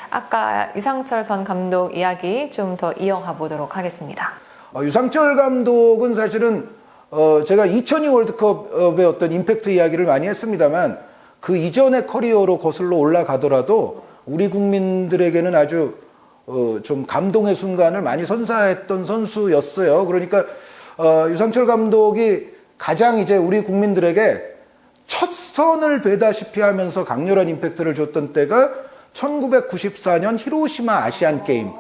아까 유상철 전 감독 이야기 좀 더 이어가 보도록 하겠습니다. 유상철 감독은 사실은 제가 2002 월드컵의 어떤 임팩트 이야기를 많이 했습니다만 그 이전의 커리어로 거슬러 올라가더라도 우리 국민들에게는 아주 좀 감동의 순간을 많이 선사했던 선수였어요. 그러니까 유상철 감독이 가장 이제 우리 국민들에게 첫 선을 베다시피 하면서 강렬한 임팩트를 줬던 때가 1994년 히로시마 아시안 게임.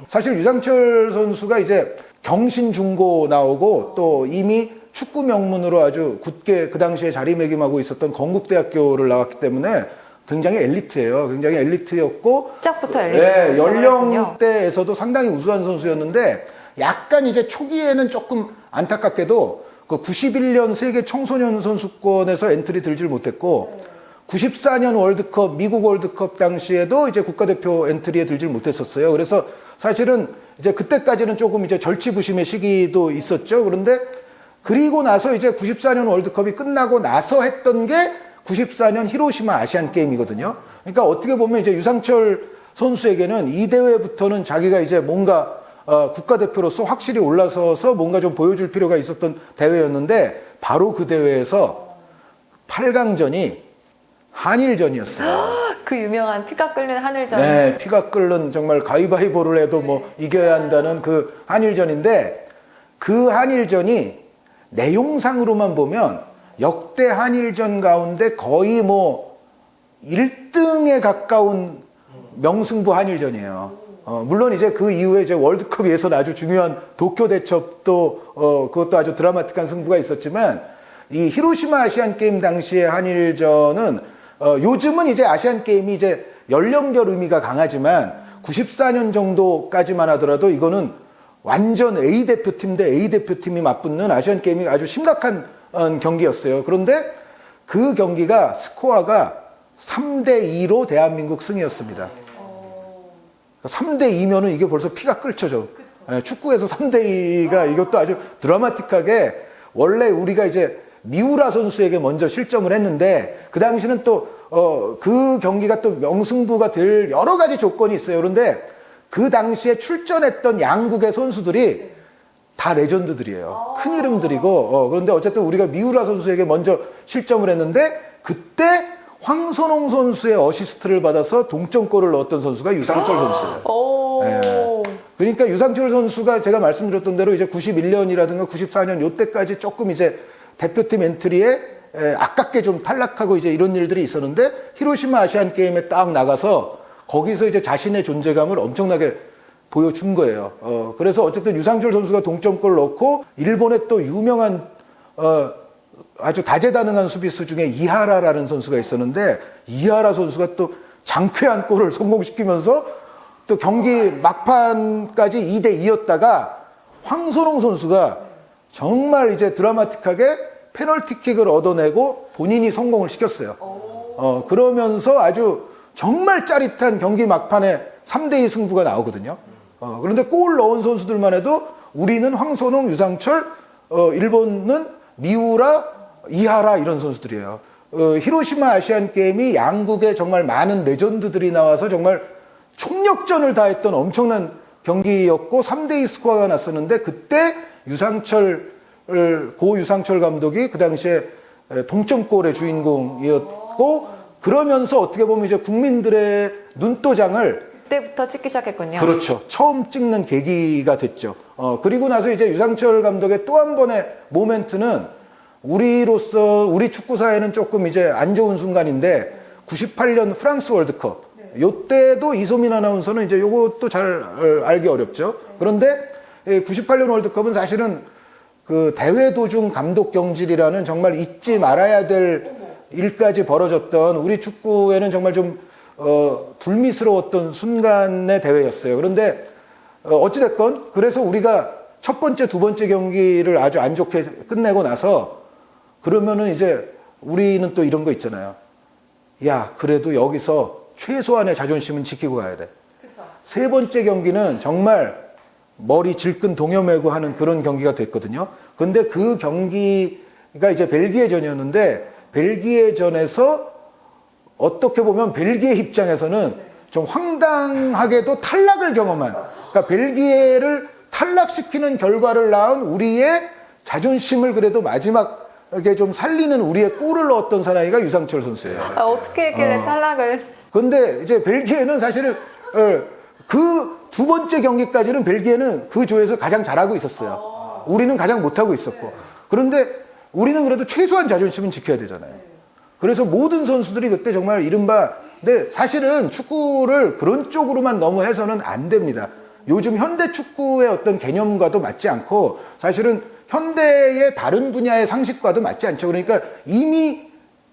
사실 유상철 선수가 이제 경신중고 나오고 또 이미 축구 명문으로 아주 굳게 그 당시에 자리매김하고 있었던 건국대학교를 나왔기 때문에 굉장히 엘리트예요. 굉장히 엘리트였고 시작부터 엘리트. 연령대에서도 상당히 우수한 선수였는데 약간 이제 초기에는 조금 안타깝게도 그 91년 세계 청소년 선수권에서 엔트리 들질 못했고 94년 월드컵 미국 월드컵 당시에도 이제 국가대표 엔트리에 들질 못했었어요. 그래서 사실은 이제 그때까지는 조금 이제 절치부심의 시기도 있었죠. 그런데 그리고 나서 이제 94년 월드컵이 끝나고 나서 했던 게 94년 히로시마 아시안 게임이거든요. 그러니까 어떻게 보면 이제 유상철 선수에게는 이 대회부터는 자기가 이제 뭔가 국가대표로서 확실히 올라서서 뭔가 좀 보여줄 필요가 있었던 대회였는데 바로 그 대회에서 8강전이 한일전이었어요. 그 유명한 피가 끓는 한일전. 네, 피가 끓는 정말 가위바위보를 해도 뭐 이겨야 한다는 그 한일전인데 그 한일전이 내용상으로만 보면 역대 한일전 가운데 거의 뭐 1등에 가까운 명승부 한일전이에요. 물론 이제 그 이후에 이제 월드컵 예선 아주 중요한 도쿄 대첩도 그것도 아주 드라마틱한 승부가 있었지만 이 히로시마 아시안 게임 당시의 한일전은 요즘은 이제 아시안 게임이 이제 연령별 의미가 강하지만 94년 정도까지만 하더라도 이거는 완전 A 대표팀 대 A 대표팀이 맞붙는 아시안 게임이 아주 심각한 경기였어요. 그런데 그 경기가 스코어가 3대2로 대한민국 승이었습니다. 3대2면은 이게 벌써 피가 끓죠. 축구에서 3대2가 이것도 아주 드라마틱하게 원래 우리가 이제 미우라 선수에게 먼저 실점을 했는데 그 당시는 또 그 경기가 또 명승부가 될 여러 가지 조건이 있어요. 그런데 그 당시에 출전했던 양국의 선수들이 다 레전드들이에요. 큰 이름들이고 그런데 어쨌든 우리가 미우라 선수에게 먼저 실점을 했는데 그때 황선홍 선수의 어시스트를 받아서 동점골을 넣었던 선수가 유상철 선수예요. 네. 그러니까 유상철 선수가 제가 말씀드렸던 대로 이제 91년이라든가 94년 요때까지 조금 이제 대표팀 엔트리에 아깝게 좀 탈락하고 이제 이런 일들이 있었는데 히로시마 아시안 게임에 딱 나가서 거기서 이제 자신의 존재감을 엄청나게 보여준 거예요. 그래서 어쨌든 유상철 선수가 동점골 넣고 일본의 또 유명한 아주 다재다능한 수비수 중에 이하라라는 선수가 있었는데 이하라 선수가 또 장쾌한 골을 성공시키면서 또 경기 막판까지 2대2였다가 황선홍 선수가 정말 이제 드라마틱하게 페널티킥을 얻어내고 본인이 성공을 시켰어요. 그러면서 아주 정말 짜릿한 경기 막판에 3대2 승부가 나오거든요. 그런데 골 넣은 선수들만 해도 우리는 황선홍, 유상철, 일본은 미우라, 이하라 이런 선수들이에요. 히로시마 아시안 게임이 양국에 정말 많은 레전드들이 나와서 정말 총력전을 다했던 엄청난 경기였고 3대2 스코어가 났었는데 그때 고 유상철 감독이 그 당시에 동점골의 주인공이었고 그러면서 어떻게 보면 이제 국민들의 눈도장을 그때부터 찍기 시작했군요. 그렇죠. 처음 찍는 계기가 됐죠. 그리고 나서 이제 유상철 감독의 또 한 번의 모멘트는 우리 축구사에는 조금 이제 안 좋은 순간인데 98년 프랑스 월드컵. 요때도 이소민 아나운서는 이제 요것도 잘 알기 어렵죠. 그런데 98년 월드컵은 사실은 그 대회 도중 감독 경질이라는 정말 잊지 말아야 될 일까지 벌어졌던 우리 축구에는 정말 좀 불미스러웠던 순간의 대회였어요. 그런데 어찌됐건 그래서 우리가 첫 번째, 두 번째 경기를 아주 안 좋게 끝내고 나서 그러면은 이제 우리는 또 이런 거 있잖아요. 야, 그래도 여기서 최소한의 자존심은 지키고 가야 돼. 그쵸. 세 번째 경기는 정말 머리 질끈 동여매고 하는 그런 경기가 됐거든요. 근데 그 경기가 이제 벨기에전이었는데 벨기에전에서 어떻게 보면 벨기에 입장에서는 좀 황당하게도 탈락을 경험한, 그러니까 벨기에를 탈락시키는 결과를 낳은 우리의 자존심을 그래도 마지막에 좀 살리는 우리의 골을 넣었던 사나이가 유상철 선수예요. 어떻게 했길래 탈락을? 근데 이제 벨기에는 사실은 그 두 번째 경기까지는 벨기에는 그 조에서 가장 잘하고 있었어요. 우리는 가장 못하고 있었고. 그런데 우리는 그래도 최소한 자존심은 지켜야 되잖아요. 그래서 모든 선수들이 그때 정말 이른바, 근데 사실은 축구를 그런 쪽으로만 너무 해서는 안 됩니다. 요즘 현대 축구의 어떤 개념과도 맞지 않고 사실은 현대의 다른 분야의 상식과도 맞지 않죠. 그러니까 이미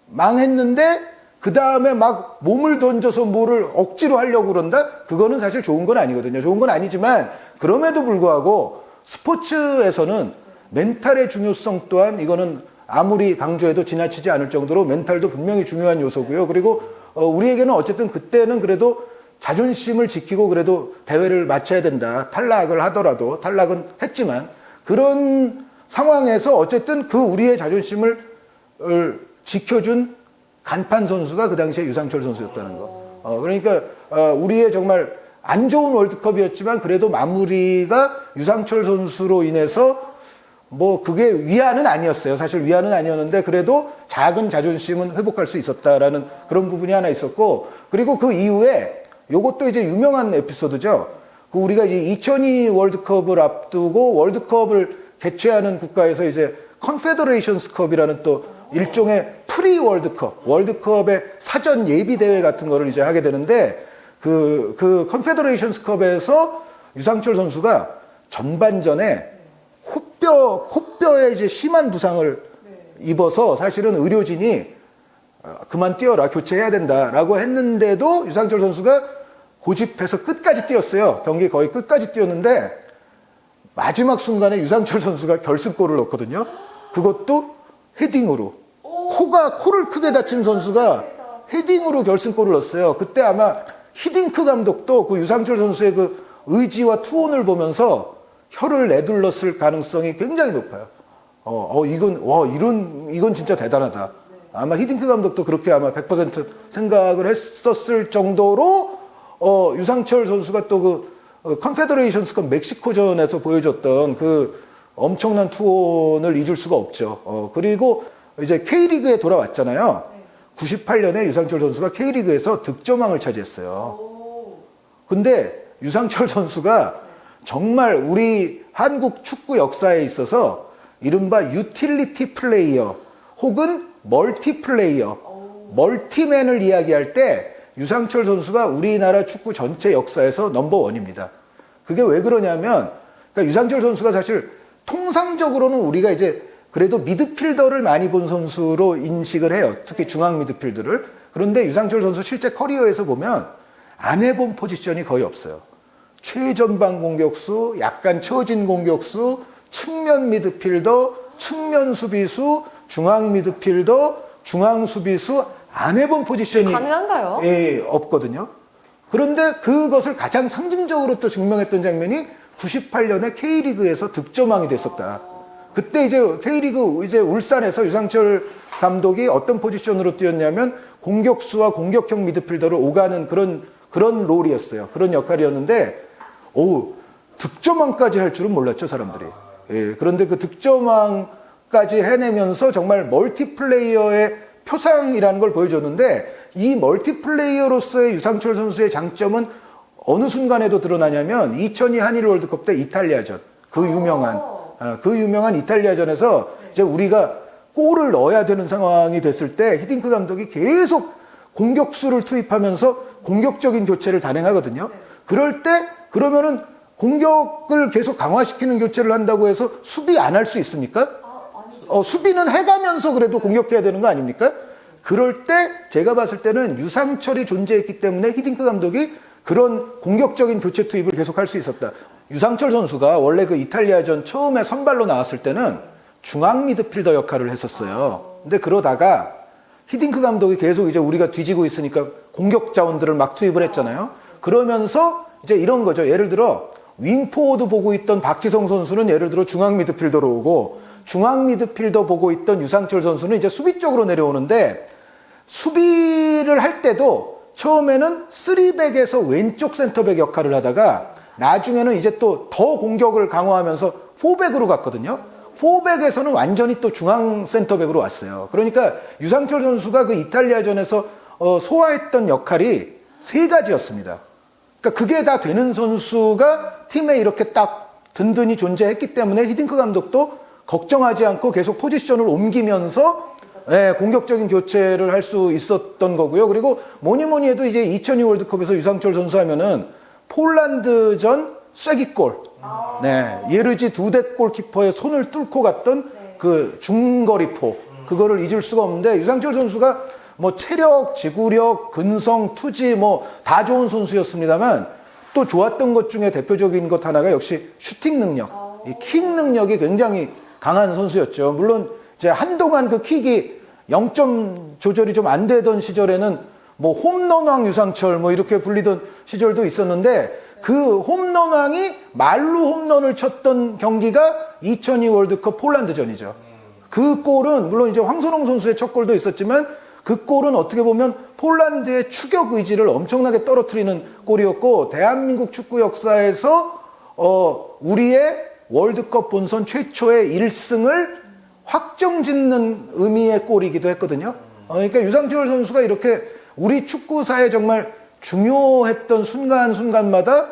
망했는데 그 다음에 막 몸을 던져서 뭐를 억지로 하려고 그런다? 그거는 사실 좋은 건 아니거든요. 좋은 건 아니지만 그럼에도 불구하고 스포츠에서는 멘탈의 중요성 또한 이거는 아무리 강조해도 지나치지 않을 정도로 멘탈도 분명히 중요한 요소고요. 그리고 우리에게는 어쨌든 그때는 그래도 자존심을 지키고 그래도 대회를 마쳐야 된다. 탈락을 하더라도 탈락은 했지만 그런 상황에서 어쨌든 그 우리의 자존심을 지켜준 간판 선수가 그 당시에 유상철 선수였다는 거. 그러니까 우리의 정말 안 좋은 월드컵이었지만 그래도 마무리가 유상철 선수로 인해서 뭐 그게 위안은 아니었어요. 사실 위안은 아니었는데 그래도 작은 자존심은 회복할 수 있었다라는 그런 부분이 하나 있었고, 그리고 그 이후에 요것도 이제 유명한 에피소드죠. 그 우리가 이제 2002 월드컵을 앞두고 월드컵을 개최하는 국가에서 이제 컨페더레이션스컵이라는 또 일종의 프리 월드컵, 월드컵의 사전 예비 대회 같은 거를 이제 하게 되는데 그 컨페더레이션스컵에서 유상철 선수가 전반전에 코뼈에 이제 심한 부상을 입어서 사실은 의료진이 그만 뛰어라, 교체해야 된다라고 했는데도 유상철 선수가 고집해서 끝까지 뛰었어요. 경기 거의 끝까지 뛰었는데 마지막 순간에 유상철 선수가 결승골을 넣거든요. 그것도 헤딩으로. 코를 크게 다친 선수가 헤딩으로 결승골을 넣었어요. 그때 아마 히딩크 감독도 그 유상철 선수의 그 의지와 투혼을 보면서 혀를 내둘렀을 가능성이 굉장히 높아요. 이건 진짜 대단하다. 아마 히딩크 감독도 그렇게 아마 100% 생각을 했었을 정도로 유상철 선수가 또 그 컨페더레이션스컵 멕시코전에서 보여줬던 그 엄청난 투혼을 잊을 수가 없죠. 그리고 이제 K리그에 돌아왔잖아요. 98년에 유상철 선수가 K리그에서 득점왕을 차지했어요. 근데 유상철 선수가 정말 우리 한국 축구 역사에 있어서 이른바 유틸리티 플레이어 혹은 멀티 플레이어, 멀티맨을 이야기할 때 유상철 선수가 우리나라 축구 전체 역사에서 넘버원입니다. 그게 왜 그러냐면, 그러니까 유상철 선수가 사실 통상적으로는 우리가 이제 그래도 미드필더를 많이 본 선수로 인식을 해요. 특히 중앙 미드필더를. 그런데 유상철 선수 실제 커리어에서 보면 안 해본 포지션이 거의 없어요. 최전방 공격수, 약간 처진 공격수, 측면 미드필더, 측면 수비수, 중앙 미드필더, 중앙 수비수, 안 해본 포지션이 가능한가요? 없거든요. 그런데 그것을 가장 상징적으로 또 증명했던 장면이 98년에 K리그에서 득점왕이 됐었다. 그때 이제 K리그 이제 울산에서 유상철 감독이 어떤 포지션으로 뛰었냐면 공격수와 공격형 미드필더를 오가는 그런 롤이었어요. 그런 역할이었는데, 득점왕까지 할 줄은 몰랐죠, 사람들이. 그런데 그 득점왕까지 해내면서 정말 멀티플레이어의 표상이라는 걸 보여줬는데, 이 멀티플레이어로서의 유상철 선수의 장점은 어느 순간에도 드러나냐면 2002 한일 월드컵 때 이탈리아전, 그 유명한 이탈리아전에서 이제 우리가 골을 넣어야 되는 상황이 됐을 때 히딩크 감독이 계속 공격수를 투입하면서 공격적인 교체를 단행하거든요. 그럴 때 그러면은 공격을 계속 강화시키는 교체를 한다고 해서 수비 안 할 수 있습니까? 수비는 해가면서 그래도 공격해야 되는 거 아닙니까? 그럴 때 제가 봤을 때는 유상철이 존재했기 때문에 히딩크 감독이 그런 공격적인 교체 투입을 계속 할 수 있었다. 유상철 선수가 원래 그 이탈리아전 처음에 선발로 나왔을 때는 중앙 미드필더 역할을 했었어요. 근데 그러다가 히딩크 감독이 계속 이제 우리가 뒤지고 있으니까 공격 자원들을 막 투입을 했잖아요. 그러면서 이제 이런 거죠. 예를 들어 윙포워드 보고 있던 박지성 선수는 예를 들어 중앙 미드필더로 오고, 중앙 미드필더 보고 있던 유상철 선수는 이제 수비 쪽으로 내려오는데, 수비를 할 때도 처음에는 3백에서 왼쪽 센터백 역할을 하다가 나중에는 이제 또 더 공격을 강화하면서 4백으로 갔거든요. 4백에서는 완전히 또 중앙 센터백으로 왔어요. 그러니까 유상철 선수가 그 이탈리아전에서 소화했던 역할이 세 가지였습니다. 그러니까 그게 다 되는 선수가 팀에 이렇게 딱 든든히 존재했기 때문에 히딩크 감독도 걱정하지 않고 계속 포지션을 옮기면서 공격적인 교체를 할 수 있었던 거고요. 그리고 뭐니 해도 이제 2002 월드컵에서 유상철 선수 하면은 폴란드전 쐐기골. 예르지 두대 골키퍼의 손을 뚫고 갔던 그 중거리포. 그거를 잊을 수가 없는데 유상철 선수가 뭐 체력, 지구력, 근성, 투지 뭐 다 좋은 선수였습니다만 또 좋았던 것 중에 대표적인 것 하나가 역시 슈팅 능력, 이 킥 능력이 굉장히 강한 선수였죠. 물론 이제 한동안 그 킥이 0점 조절이 좀 안 되던 시절에는 뭐 홈런왕 유상철 뭐 이렇게 불리던 시절도 있었는데 그 홈런왕이 말로 홈런을 쳤던 경기가 2002 월드컵 폴란드전이죠. 그 골은 물론 이제 황선홍 선수의 첫 골도 있었지만 그 골은 어떻게 보면 폴란드의 추격 의지를 엄청나게 떨어뜨리는 골이었고 대한민국 축구 역사에서 우리의 월드컵 본선 최초의 1승을 확정짓는 의미의 골이기도 했거든요. 그러니까 유상철 선수가 이렇게 우리 축구사에 정말 중요했던 순간순간마다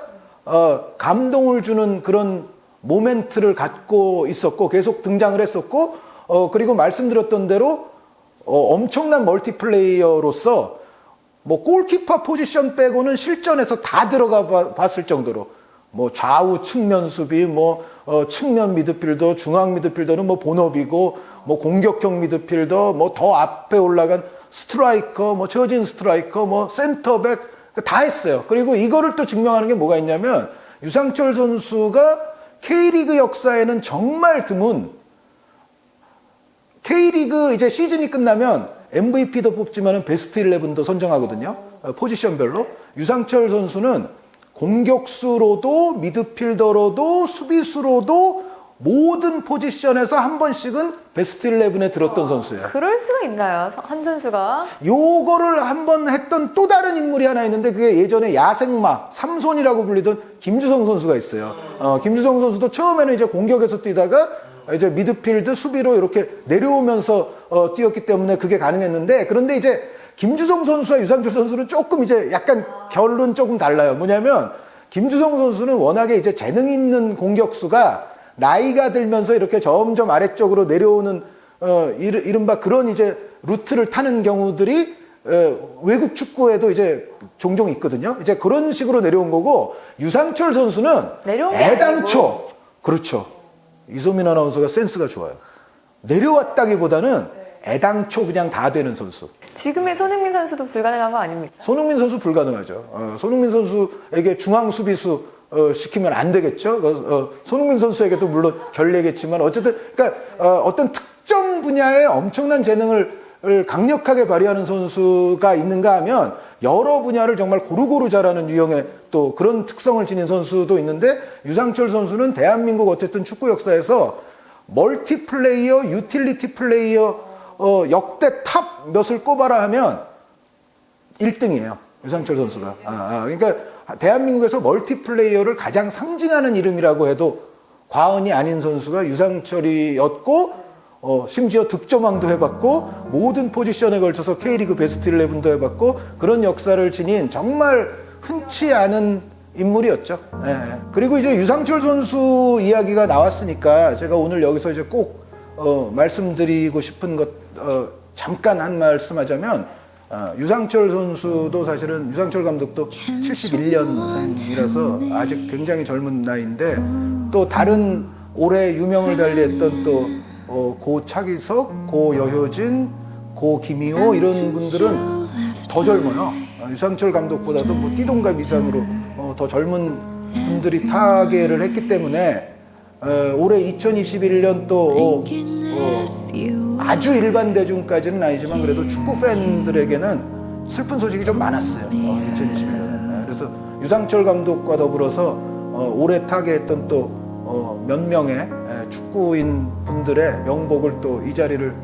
감동을 주는 그런 모멘트를 갖고 있었고 계속 등장을 했었고 그리고 말씀드렸던 대로 엄청난 멀티플레이어로서 뭐 골키퍼 포지션 빼고는 실전에서 다 들어가 봤을 정도로 뭐 좌우 측면 수비, 뭐 측면 미드필더, 중앙 미드필더는 뭐 본업이고 뭐 공격형 미드필더, 뭐 더 앞에 올라간 스트라이커, 뭐 처진 스트라이커, 뭐 센터백 다 했어요. 그리고 이거를 또 증명하는 게 뭐가 있냐면 유상철 선수가 K리그 역사에는 정말 드문 K리그 이제 시즌이 끝나면 MVP도 뽑지만은 베스트 11도 선정하거든요. 포지션별로. 유상철 선수는 공격수로도 미드필더로도 수비수로도 모든 포지션에서 한 번씩은 베스트 11에 들었던 선수예요. 그럴 수가 있나요? 한 선수가? 요거를 한 번 했던 또 다른 인물이 하나 있는데 그게 예전에 야생마, 삼손이라고 불리던 김주성 선수가 있어요. 김주성 선수도 처음에는 이제 공격에서 뛰다가 이제 미드필드 수비로 이렇게 내려오면서 뛰었기 때문에 그게 가능했는데 그런데 이제 김주성 선수와 유상철 선수는 조금 이제 약간 결은 조금 달라요. 뭐냐면 김주성 선수는 워낙에 이제 재능 있는 공격수가 나이가 들면서 이렇게 점점 아래쪽으로 내려오는 이른바 그런 이제 루트를 타는 경우들이 외국 축구에도 이제 종종 있거든요. 이제 그런 식으로 내려온 거고 유상철 선수는 애당초 그렇죠. 이소민 아나운서가 센스가 좋아요. 내려왔다기보다는 애당초 그냥 다 되는 선수. 지금의 손흥민 선수도 불가능한 거 아닙니까? 손흥민 선수 불가능하죠. 손흥민 선수에게 중앙 수비수 시키면 안 되겠죠. 손흥민 선수에게도 물론 결례겠지만 어쨌든 그러니까 어떤 특정 분야에 엄청난 재능을 강력하게 발휘하는 선수가 있는가 하면 여러 분야를 정말 고루고루 잘하는 유형의 또 그런 특성을 지닌 선수도 있는데 유상철 선수는 대한민국 어쨌든 축구 역사에서 멀티플레이어, 유틸리티 플레이어 역대 탑 몇을 꼽아라 하면 1등이에요. 유상철 선수가. 그러니까 대한민국에서 멀티플레이어를 가장 상징하는 이름이라고 해도 과언이 아닌 선수가 유상철이었고 심지어 득점왕도 해봤고 모든 포지션에 걸쳐서 K리그 베스트 11도 해봤고 그런 역사를 지닌 정말 흔치 않은 인물이었죠. 그리고 이제 유상철 선수 이야기가 나왔으니까 제가 오늘 여기서 이제 꼭 말씀드리고 싶은 것 잠깐 한 말씀 하자면 유상철 선수도 사실은 유상철 감독도 71년생이라서 아직 굉장히 젊은 나이인데 또 다른 올해 유명을 달리했던 또 고 차기석, 고 여효진, 고 김희호 이런 분들은 더 젊어요. 유상철 감독보다도 뭐 띠동갑 이상으로 더 젊은 분들이 타계를 했기 때문에 올해 2021년 또 아주 일반 대중까지는 아니지만 그래도 축구 팬들에게는 슬픈 소식이 좀 많았어요. 2021년에. 그래서 유상철 감독과 더불어서 올해 타계했던 또 몇 명의 축구인 분들의 명복을 또 이 자리를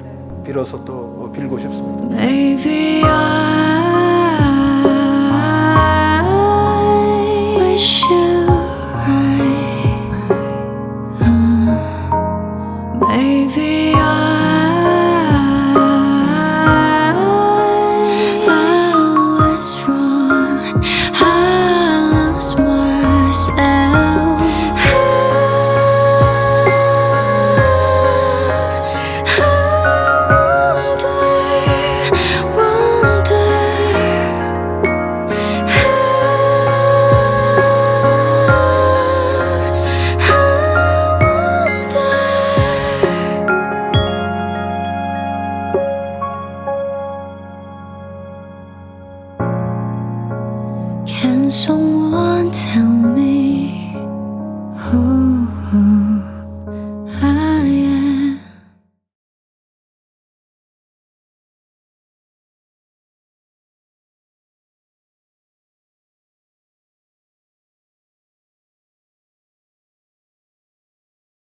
빌어서 또 빌고 싶습니다. Maybe I Someone tell me who